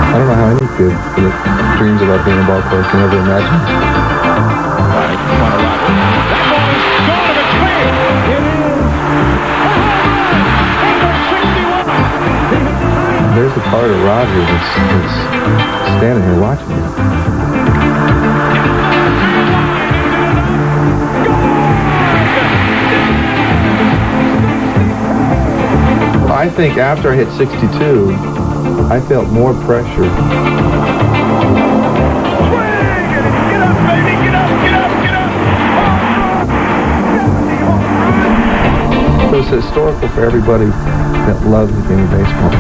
I don't know how any kid that dreams about being a ball player can ever imagine. There's the part of Roger that's standing here watching you. I think after I hit 62, I felt more pressure. So it's historical for everybody that loves the game of baseball.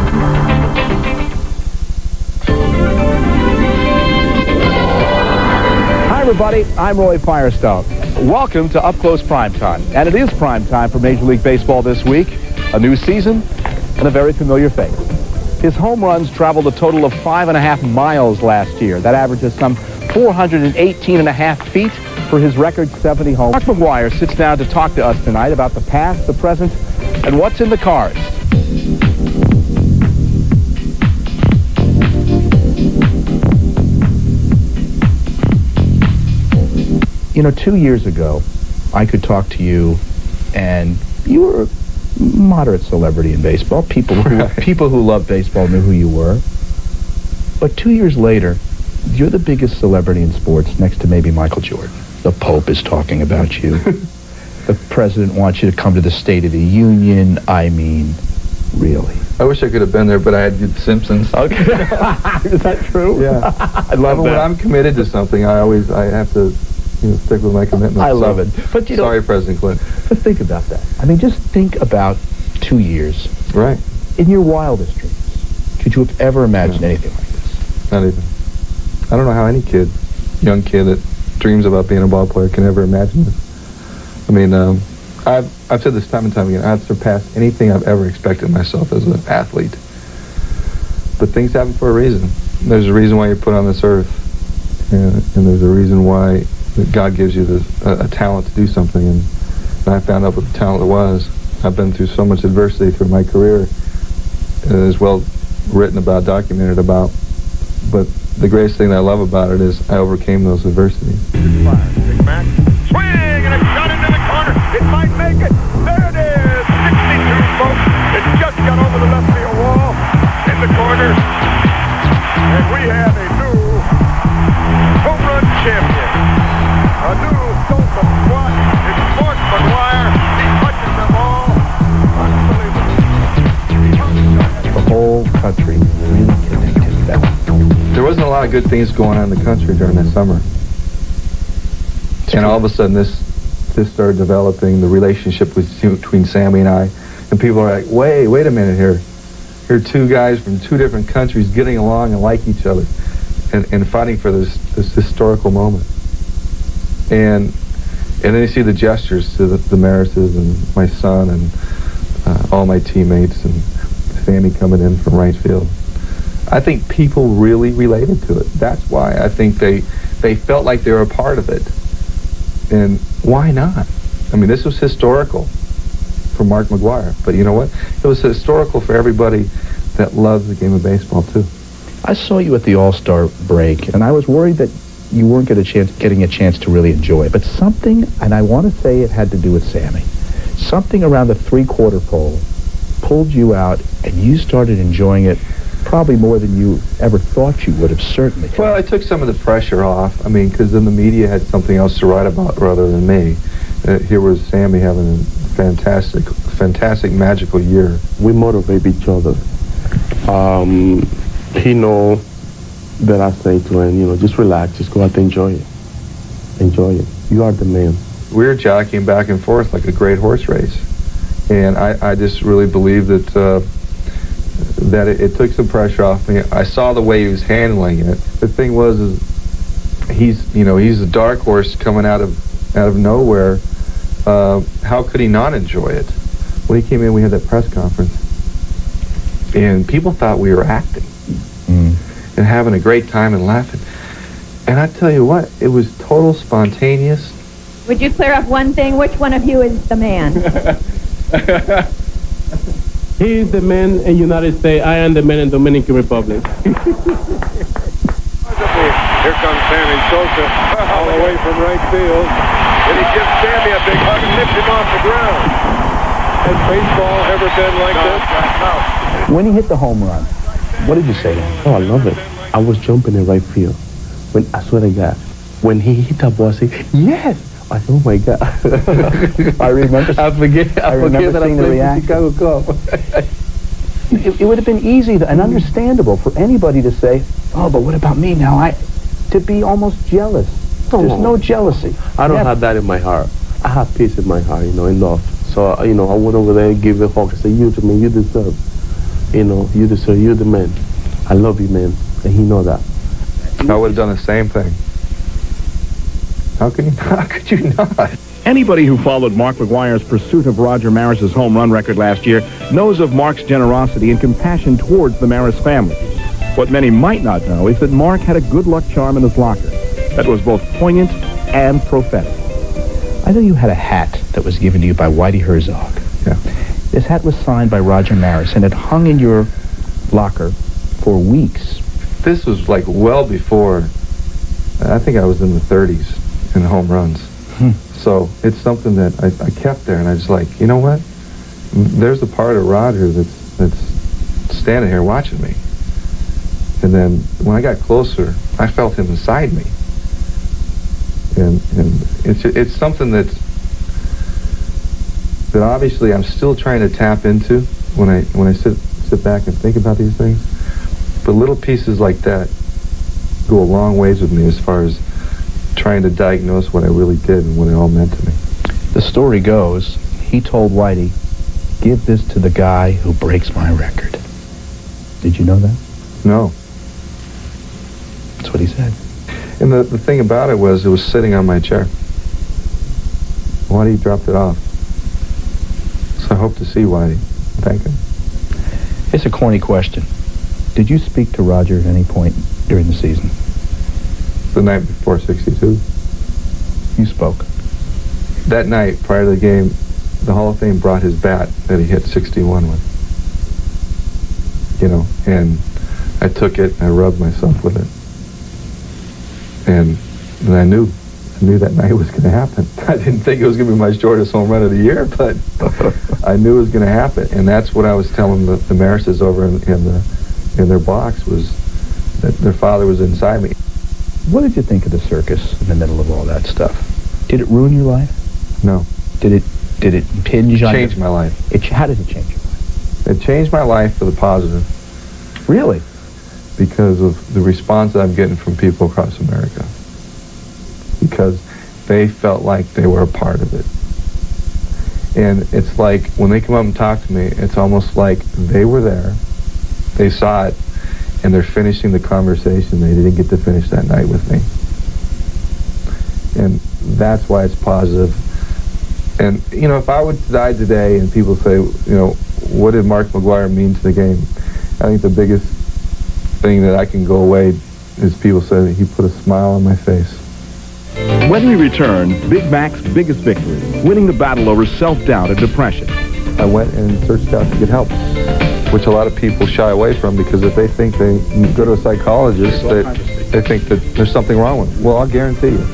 Hi, everybody. I'm Roy Firestone. Welcome to Up Close Primetime. And it is primetime for Major League Baseball this week. A new season and a very familiar face. His home runs traveled a total of 5.5 miles last year. That averages some 418.5 feet for his record 70 homers. Mark McGwire sits down to talk to us tonight about the past, the present, and what's in the cards. You know, 2 years ago, I could talk to you, and you were a moderate celebrity in baseball. People who love baseball knew who you were. But 2 years later, you're the biggest celebrity in sports, next to maybe Michael Jordan. The Pope is talking about you. The president wants you to come to the State of the Union. I mean, really. I wish I could have been there, but I had good Simpsons. Okay. Is that true? Yeah. I love that. When I'm committed to something, I have to stick with my commitment. I love it. But sorry, President Clinton. But think about that. I mean, just think about 2 years. Right. In your wildest dreams, could you have ever imagined anything like this? Not even. I don't know how any young kid that dreams about being a ball player can ever imagine this. I mean, I've said this time and time again, I've surpassed anything I've ever expected myself as an athlete. But things happen for a reason. There's a reason why you're put on this earth. And there's a reason why God gives you a talent to do something. And I found out what the talent was. I've been through so much adversity through my career. It is well written about, documented about. But the greatest thing that I love about it is I overcame those adversities. Big Mac. Swing and a shot into the corner. It might make it. There it is. 62, folks. It just got over the left field wall in the corner. And we have a new home run champion. A new Dolphin squad. It's Mark McGwire. He touches them all. Unbelievable. The whole country really connected with that. There wasn't a lot of good things going on in the country during that summer. And all of a sudden this started developing, the relationship between Sammy and I. And people are like, wait a minute here. Here are two guys from two different countries getting along and like each other and fighting for this historical moment. And then you see the gestures to the Marises and my son and all my teammates and Sammy coming in from right field. I think people really related to it. That's why I think they felt like they were a part of it. And why not? I mean, this was historical for Mark McGwire. But you know what? It was historical for everybody that loves the game of baseball, too. I saw you at the All-Star break, and I was worried that you weren't getting a chance to really enjoy it. But something, and I want to say it had to do with Sammy, something around the three-quarter pole pulled you out, and you started enjoying it probably more than you ever thought you would have, certainly. Well, I took some of the pressure off. I mean, because then the media had something else to write about rather than me. Here was Sammy having a fantastic, magical year. We motivate each other. He know that I say to him, just relax, just go out there and enjoy it. Enjoy it. You are the man. We were jockeying back and forth like a great horse race. And I just really believe that it took some pressure off me. I saw the way he was handling it. The thing was, he's a dark horse coming out of nowhere. How could he not enjoy it? When he came in, we had that press conference, and people thought we were acting and having a great time and laughing. And I tell you what, it was total spontaneous. Would you clear up one thing? Which one of you is the man? He is the man in United States. I am the man in Dominican Republic. Here comes Sammy Sosa all the way from right field. And he gives Sammy a big hug and lifts him off the ground. Has baseball ever been like this? No. When he hit the home run, what did you say to him? Oh, I love it. I was jumping in right field. I swear to God, when he hit that ball, I said, yes! I said, oh my God. I remember. I forget that seeing the reaction. Chicago Cub. It would have been easy and understandable for anybody to say, oh, but what about me now? To be almost jealous. There's no jealousy. I don't have that in my heart. I have peace in my heart, in love. So, I went over there and gave a hug and said, you to me, you deserve. You deserve, you're the man. I love you, man. And he know that. I would have done the same thing. How could you not? Anybody who followed Mark McGwire's pursuit of Roger Maris's home run record last year knows of Mark's generosity and compassion towards the Maris family. What many might not know is that Mark had a good luck charm in his locker that was both poignant and prophetic. I know you had a hat that was given to you by Whitey Herzog. Yeah. This hat was signed by Roger Maris, and it hung in your locker for weeks. This was like well before, I think I was in the 30s in home runs. So it's something that I kept there, and I was like, you know what? There's a part of Roger that's standing here watching me. And then when I got closer, I felt him inside me. And it's something that obviously I'm still trying to tap into when I sit back and think about these things. But little pieces like that go a long ways with me as far as trying to diagnose what I really did and what it all meant to me. The story goes, he told Whitey, give this to the guy who breaks my record. Did you know that? No. That's what he said. And the thing about it was sitting on my chair. Whitey dropped it off. So I hope to see Whitey. Thank him. It's a corny question. Did you speak to Roger at any point during the season? The night before 62. You spoke. That night, prior to the game, the Hall of Fame brought his bat that he hit 61 with. And I took it and I rubbed myself with it. And I knew that night was going to happen. I didn't think it was going to be my shortest home run of the year, but I knew it was going to happen. And that's what I was telling the Marises over in their box, was that their father was inside me. What did you think of the circus in the middle of all that stuff? Did it ruin your life? No. Did it impinge on you? It changed my life. How did it change your life? It changed my life for the positive. Really? Because of the response that I'm getting from people across America. Because they felt like they were a part of it. And it's like, when they come up and talk to me, it's almost like they were there, they saw it, and they're finishing the conversation they didn't get to finish that night with me. And that's why it's positive. And, if I would die today and people say, what did Mark McGwire mean to the game? I think the biggest thing that I can go away is people say that he put a smile on my face. When we return, Big Mac's biggest victory, winning the battle over self-doubt and depression. I went and searched out to get help, which a lot of people shy away from, because if they think they go to a psychologist, they think that there's something wrong with them. Well, I'll guarantee you,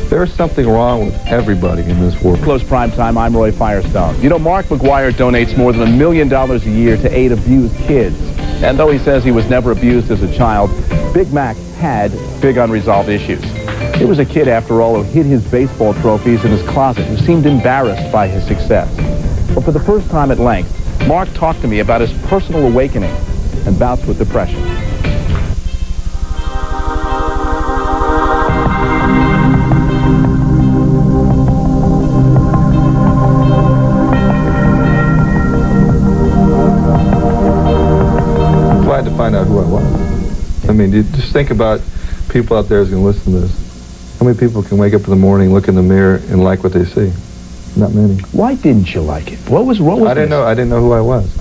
there's something wrong with everybody in this world. Close Primetime, I'm Roy Firestone. Mark McGwire donates more than $1 million a year to aid abused kids. And though he says he was never abused as a child, Big Mac had big unresolved issues. It was a kid, after all, who hid his baseball trophies in his closet, who seemed embarrassed by his success. But for the first time at length, Mark talked to me about his personal awakening and bouts with depression. Glad to find out who I was. I mean, just think about people out there who's going to listen to this. How many people can wake up in the morning, look in the mirror, and like what they see? Not many. Why didn't you like it? What was I didn't know. I didn't know who I was.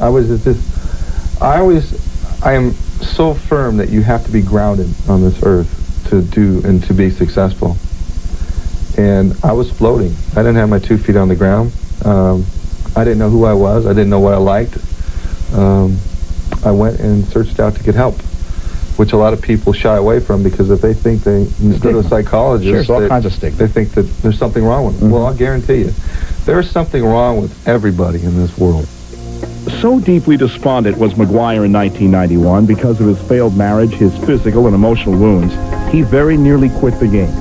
I am so firm that you have to be grounded on this earth to do and to be successful. And I was floating. I didn't have my 2 feet on the ground. I didn't know who I was. I didn't know what I liked. I went and searched out to get help, which a lot of people shy away from because if they think they go to a psychologist, Sure, there's all kinds of stigma. They think that there's something wrong with them. Well, I'll guarantee you, there's something wrong with everybody in this world. So deeply despondent was McGwire in 1991 because of his failed marriage, his physical and emotional wounds, he very nearly quit the game.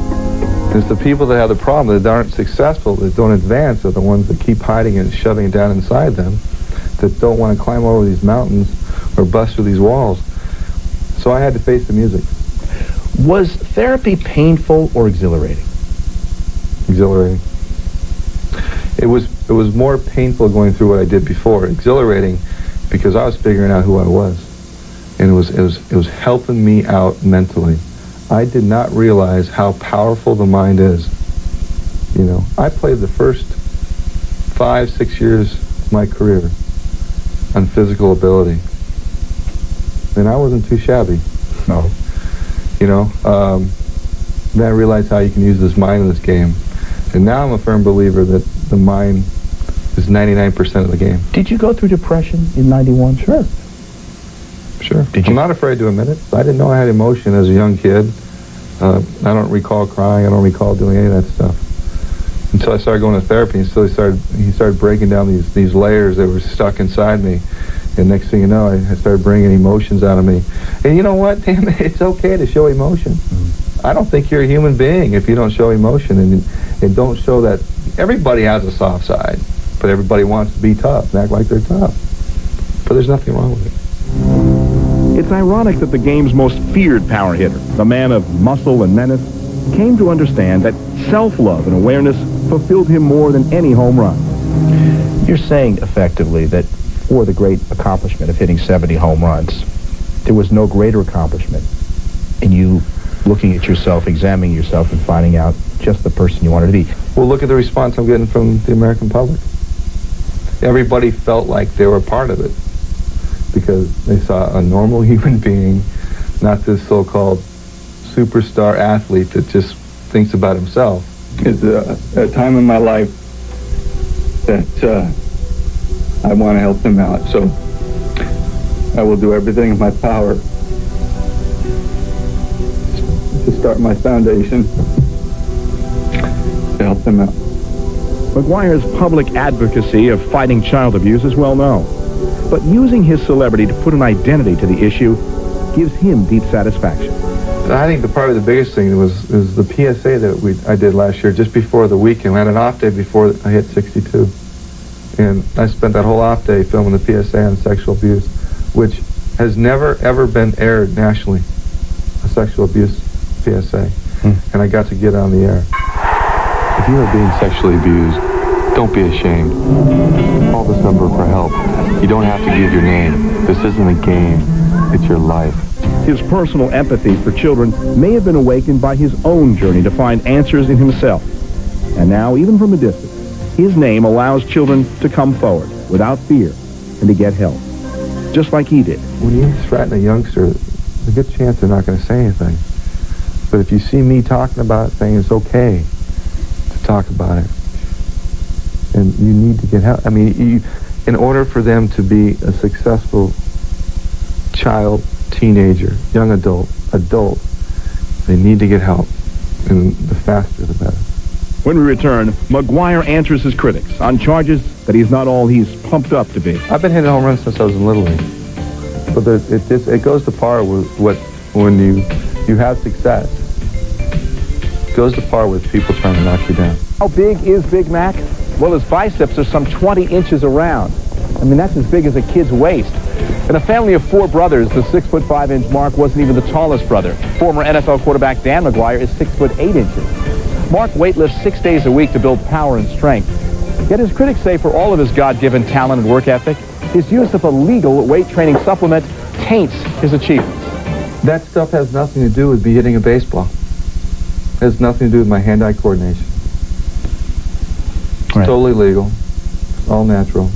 It's the people that have the problem, that aren't successful, that don't advance, are the ones that keep hiding and shoving it down inside them, that don't want to climb over these mountains or bust through these walls. So I had to face the music. Was therapy painful or exhilarating? Exhilarating. It was more painful going through what I did before. Exhilarating because I was figuring out who I was, and it was helping me out mentally. I did not realize how powerful the mind is. You know, I played the first 5-6 years of my career on physical ability, and I wasn't too shabby. No. You know, then I realized how you can use this mind in this game, and now I'm a firm believer that the mind is 99% of the game. Did you go through depression in 91? Sure. Did you? I'm not afraid to admit it. I didn't know I had emotion as a young kid. I don't recall crying. I don't recall doing any of that stuff until I started going to therapy. And so he started breaking down these layers that were stuck inside me. And next thing you know, I started bringing emotions out of me. And you know what? Damn it, it's okay to show emotion. I don't think you're a human being if you don't show emotion and don't show that. Everybody has a soft side, but everybody wants to be tough and act like they're tough. But there's nothing wrong with it. It's ironic that the game's most feared power hitter, the man of muscle and menace, came to understand that self-love and awareness fulfilled him more than any home run. You're saying effectively that for the great accomplishment of hitting 70 home runs, there was no greater accomplishment in you looking at yourself, examining yourself, and finding out just the person you wanted to be. Well, look at the response I'm getting from the American public. Everybody felt like they were part of it because they saw a normal human being, not this so-called superstar athlete that just thinks about himself. It's a time in my life that I want to help them out, so I will do everything in my power to start my foundation to help them out. McGwire's public advocacy of fighting child abuse is well known, but using his celebrity to put an identity to the issue gives him deep satisfaction. I think probably the biggest thing is the PSA that I did last year, just before the weekend. I had an off day before I hit 62. And I spent that whole off day filming the PSA on sexual abuse, which has never, ever been aired nationally, a sexual abuse PSA. And I got to get on the air. If you are being sexually abused, don't be ashamed. Call this number for help. You don't have to give your name. This isn't a game. It's your life. His personal empathy for children may have been awakened by his own journey to find answers in himself. And now, even from a distance, his name allows children to come forward without fear and to get help, just like he did. When you threaten a youngster, there's a good chance they're not going to say anything. But if you see me talking about it, saying it's okay to talk about it, and you need to get help. I mean, in order for them to be a successful child, teenager, young adult, they need to get help. And the faster, the better. When we return, McGwire answers his critics on charges that he's not all he's pumped up to be. I've been hitting home runs since I was in Little League. But it goes to par with when you have success. It goes to par with people trying to knock you down. How big is Big Mac? Well, his biceps are some 20 inches around. I mean, that's as big as a kid's waist. In a family of 4 brothers, the 6'5" Mark wasn't even the tallest brother. Former NFL quarterback Dan McGwire is 6'8" inches. Mark weightlifts 6 days a week to build power and strength. Yet his critics say for all of his God-given talent and work ethic, his use of a legal weight training supplement taints his achievements. That stuff has nothing to do with me hitting a baseball. It has nothing to do with my hand-eye coordination. It's totally legal. It's all natural.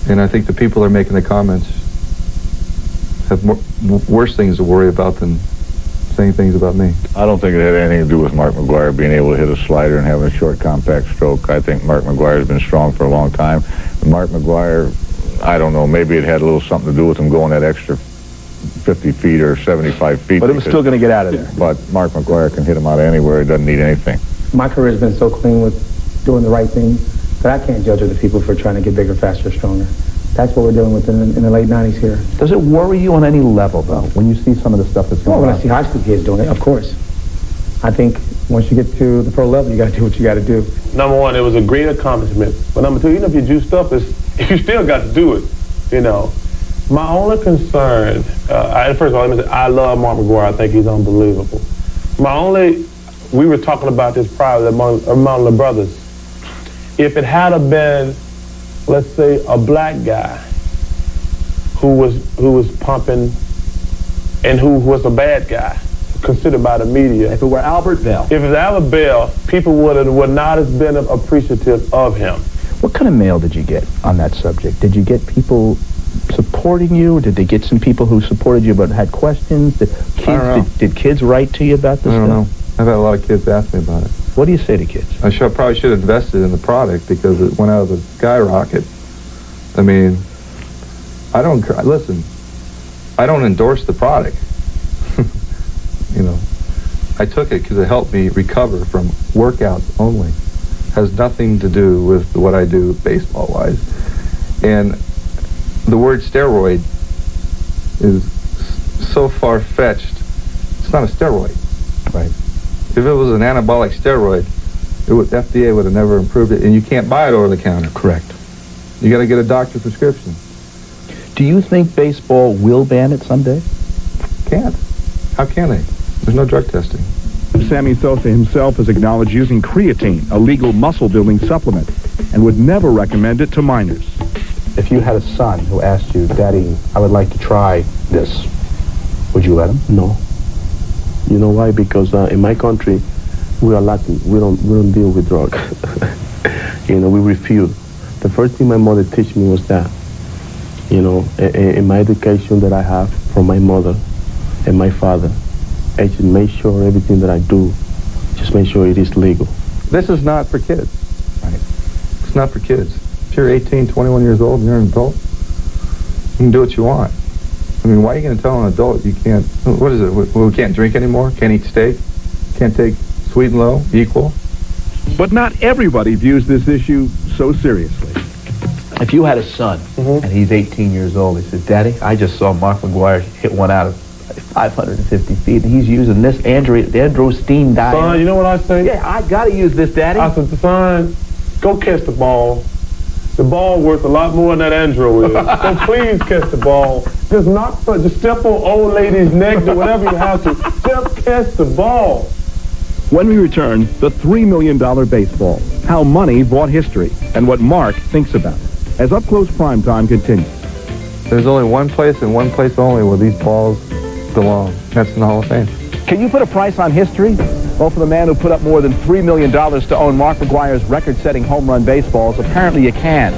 And I think the people that are making the comments have worse things to worry about than saying things about me. I don't think it had anything to do with Mark McGwire being able to hit a slider and having a short, compact stroke. I think Mark McGwire has been strong for a long time. Mark McGwire I don't know, maybe it had a little something to do with him going that extra 50 feet or 75 feet. But it was still going to get out of there. But Mark McGwire can hit him out of anywhere. He doesn't need anything. My career has been so clean with doing the right thing that I can't judge other people for trying to get bigger, faster, stronger. That's what we're dealing with in the late 90s here. Does it worry you on any level, though, when you see some of the stuff that's going on? When I see high school kids doing it, of course. I think once you get to the pro level, you got to do what you got to do. Number one, it was a great accomplishment. But number two, even if you juiced up, you still got to do it, you know. My only concern, first of all, let me say, I love Mark McGwire. I think he's unbelievable. We were talking about this privately among the brothers. If it had been, let's say, a black guy who was pumping and who was a bad guy, considered by the media. If it were Albert Bell. If it was Albert Bell, people would not have been appreciative of him. What kind of mail did you get on that subject? Did you get people supporting you? Did they get some people who supported you but had questions? Did kids write to you about this stuff? I don't know. I've had a lot of kids ask me about it. What do you say to kids? I probably should have invested in the product because it went out of the skyrocket. I mean, I don't endorse the product. You know, I took it because it helped me recover from workouts only. Has nothing to do with what I do baseball-wise. And the word steroid is so far-fetched. It's not a steroid. Right. If it was an anabolic steroid, FDA would have never improved it, and you can't buy it over the counter. Correct. You got to get a doctor's prescription. Do you think baseball will ban it someday? Can't. How can they? There's no drug testing. Sammy Sosa himself has acknowledged using creatine, a legal muscle-building supplement, and would never recommend it to minors. If you had a son who asked you, Daddy, I would like to try this, would you let him? No. You know why? Because in my country, we are Latin. We don't deal with drugs. You know, we refuse. The first thing my mother taught me was that. You know, in my education that I have from my mother and my father, I just make sure everything that I do, just make sure it is legal. This is not for kids. Right. It's not for kids. If you're 18, 21 years old and you're an adult, you can do what you want. I mean, why are you going to tell an adult you can't, what is it, we can't drink anymore, can't eat steak, can't take sweet and low, equal? But not everybody views this issue so seriously. If you had a son, and he's 18 years old, he said, Daddy, I just saw Mark McGwire hit one out of 550 feet, and he's using this androstenedione. Son, you know what I say? Yeah, I got to use this, Daddy. I said, son, go catch the ball. The ball worth a lot more than that andro is. So please catch the ball. Just step on old lady's neck or whatever you have to. Just catch the ball. When we return, the $3 million baseball, how money bought history, and what Mark thinks about it, as Up Close Primetime continues. There's only one place and one place only where these balls belong. That's in the Hall of Fame. Can you put a price on history? Well, for the man who put up more than $3 million to own Mark McGwire's record-setting home run baseballs, apparently you can.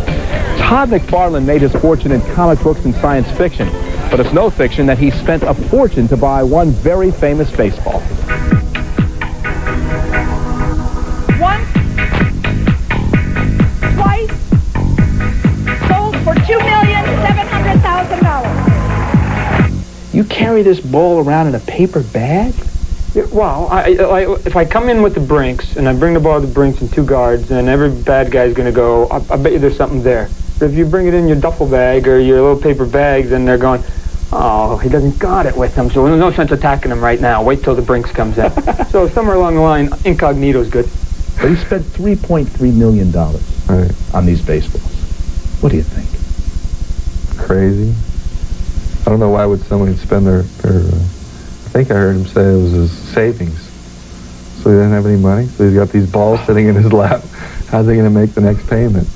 Todd McFarlane made his fortune in comic books and science fiction, but it's no fiction that he spent a fortune to buy one very famous baseball. Once, twice, sold for $2,700,000. You carry this ball around in a paper bag? Yeah, well, if I come in with the Brinks and I bring the ball to the Brinks and two guards, and every bad guy's going to go, I bet you there's something there. But if you bring it in your duffel bag or your little paper bags, then they're going, oh, he doesn't got it with him, so there's no sense attacking him right now. Wait till the Brinks comes in. So somewhere along the line, incognito's good. But he spent $3.3 million on these baseballs. What do you think? Crazy. I don't know why would someone spend their I think I heard him say it was his savings. So he didn't have any money, so he's got these balls sitting in his lap. How's he going to make the next payment?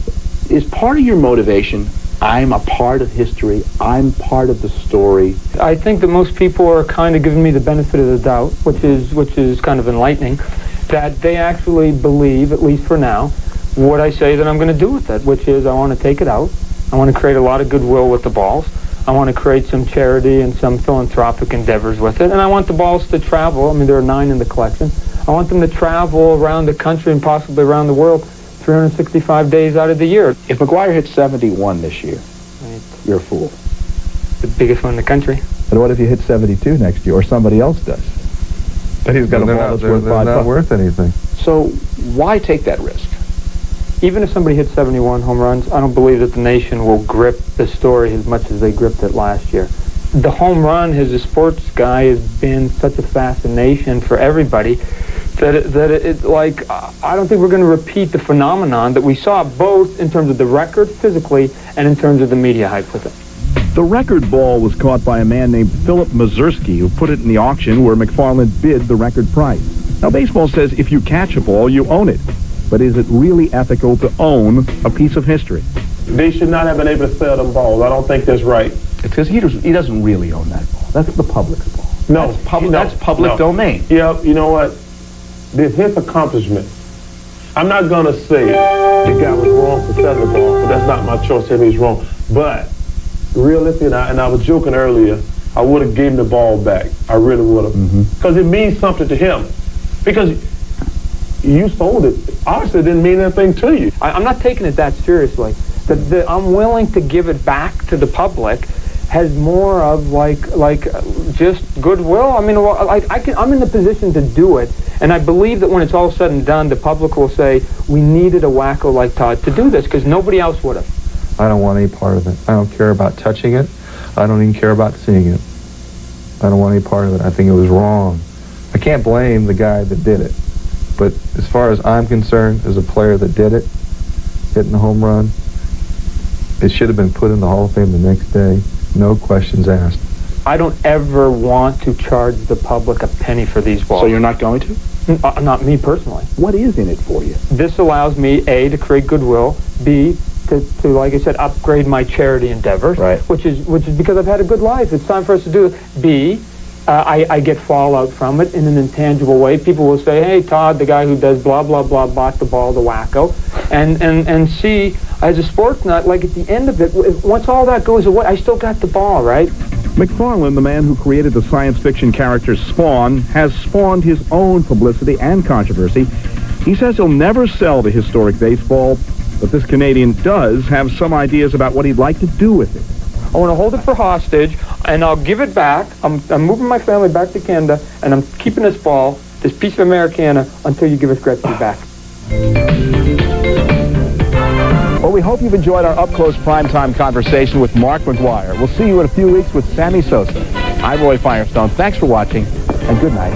Is part of your motivation, I'm a part of history, I'm part of the story? I think that most people are kind of giving me the benefit of the doubt, which is kind of enlightening, that they actually believe, at least for now, what I say that I'm going to do with it, which is I want to take it out. I want to create a lot of goodwill with the balls. I want to create some charity and some philanthropic endeavors with it. And I want the balls to travel. I mean, there are 9 in the collection. I want them to travel around the country and possibly around the world 365 days out of the year. If McGwire hit 71 this year, you're a fool. The biggest one in the country. But what if you hit 72 next year, or somebody else does? But he's got a ball that's worth they're $5. not worth anything. So why take that risk? Even if somebody hits 71 home runs, I don't believe that the nation will grip the story as much as they gripped it last year. The home run, as a sports guy, has been such a fascination for everybody that I don't think we're going to repeat the phenomenon that we saw, both in terms of the record physically and in terms of the media hype with it. The record ball was caught by a man named Philip Mazursky, who put it in the auction where McFarland bid the record price. Now, baseball says if you catch a ball, you own it. But is it really ethical to own a piece of history? They should not have been able to sell them balls. I don't think that's right. Because he doesn't really own that ball. That's the public's ball. No. That's public domain. Yeah, you know what? This his accomplishment. I'm not going to say the guy was wrong for selling the ball, but that's not my choice if he's wrong. But realistically, and I was joking earlier, I would have given the ball back. I really would have. Because it means something to him. Because you sold it. Obviously, it didn't mean anything to you. I'm not taking it that seriously. I'm willing to give it back to the public has more of like just goodwill. I mean, I'm in the position to do it, and I believe that when it's all said and done, the public will say, we needed a wacko like Todd to do this, because nobody else would have. I don't want any part of it. I don't care about touching it. I don't even care about seeing it. I don't want any part of it. I think it was wrong. I can't blame the guy that did it. But as far as I'm concerned, as a player that did it, hitting the home run, it should have been put in the Hall of Fame the next day. No questions asked. I don't ever want to charge the public a penny for these balls. So you're not going to? Not me personally. What is in it for you? This allows me, A, to create goodwill, B, to like I said, upgrade my charity endeavors, right. which is because I've had a good life. It's time for us to do it. B, I get fallout from it in an intangible way. People will say, hey, Todd, the guy who does blah, blah, blah, bought the ball, the wacko. And C, as a sports nut, like at the end of it, once all that goes away, I still got the ball, right? McFarland, the man who created the science fiction character Spawn, has spawned his own publicity and controversy. He says he'll never sell the historic baseball, but this Canadian does have some ideas about what he'd like to do with it. I want to hold it for hostage, and I'll give it back. I'm moving my family back to Canada, and I'm keeping this ball, this piece of Americana, until you give us Gretzky back. Well, we hope you've enjoyed our up-close primetime conversation with Mark McGwire. We'll see you in a few weeks with Sammy Sosa. I'm Roy Firestone. Thanks for watching, and good night.